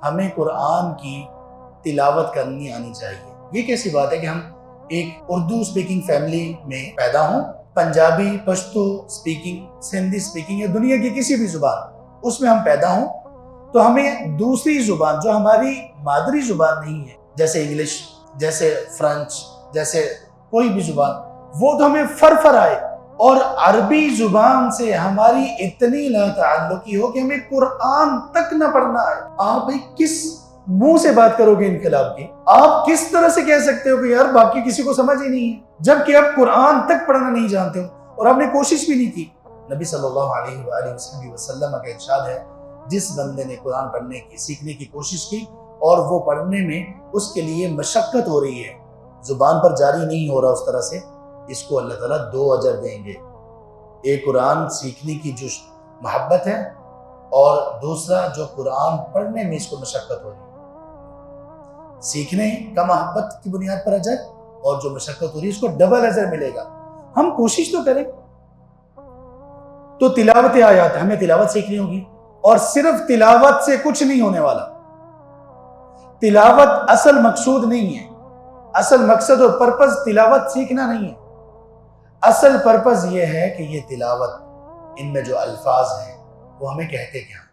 ہمیں قرآن کی تلاوت کرنی آنی چاہیے۔ یہ کیسی بات ہے کہ ہم ایک اردو سپیکنگ فیملی میں پیدا ہوں، پنجابی، پشتو سپیکنگ، سندھی سپیکنگ یا دنیا کی کسی بھی زبان اس میں ہم پیدا ہوں، تو ہمیں دوسری زبان جو ہماری مادری زبان نہیں ہے، جیسے انگلش، جیسے فرینچ، جیسے کوئی بھی زبان، وہ تو ہمیں فر آئے، اور عربی زبان سے ہماری اتنی لا تعلقی ہو کہ ہمیں قرآن تک نہ پڑھنا آئے۔ آپ بھائی کس منہ سے بات کرو گے انقلاب کی؟ آپ کس طرح سے کہہ سکتے ہو کہ یار باقی کسی کو سمجھ ہی نہیں ہے، جبکہ آپ قرآن تک پڑھنا نہیں جانتے ہو اور آپ نے کوشش بھی نہیں کی؟ نبی صلی اللہ علیہ وآلہ وسلم کا ارشاد ہے، جس بندے نے قرآن پڑھنے کی، سیکھنے کی کوشش کی اور وہ پڑھنے میں اس کے لیے مشقت ہو رہی ہے، زبان پر جاری نہیں ہو رہا اس طرح سے، اس کو اللہ تعالیٰ 2 اجر دیں گے۔ ایک قرآن سیکھنے کی جو محبت ہے، اور دوسرا جو قرآن پڑھنے میں اس کو مشقت ہو رہی ہے۔ سیکھنے کا محبت کی بنیاد پر اجر، اور جو مشقت ہو رہی ہے اس کو ڈبل اجر ملے گا۔ ہم کوشش تو کریں۔ تو تلاوت آیات، ہمیں تلاوت سیکھنی ہوگی، اور صرف تلاوت سے کچھ نہیں ہونے والا۔ تلاوت اصل مقصود نہیں ہے، اصل مقصد اور پرپز تلاوت سیکھنا نہیں ہے۔ اصل پرپز یہ ہے کہ یہ تلاوت، ان میں جو الفاظ ہیں وہ ہمیں کہتے کیا ہیں۔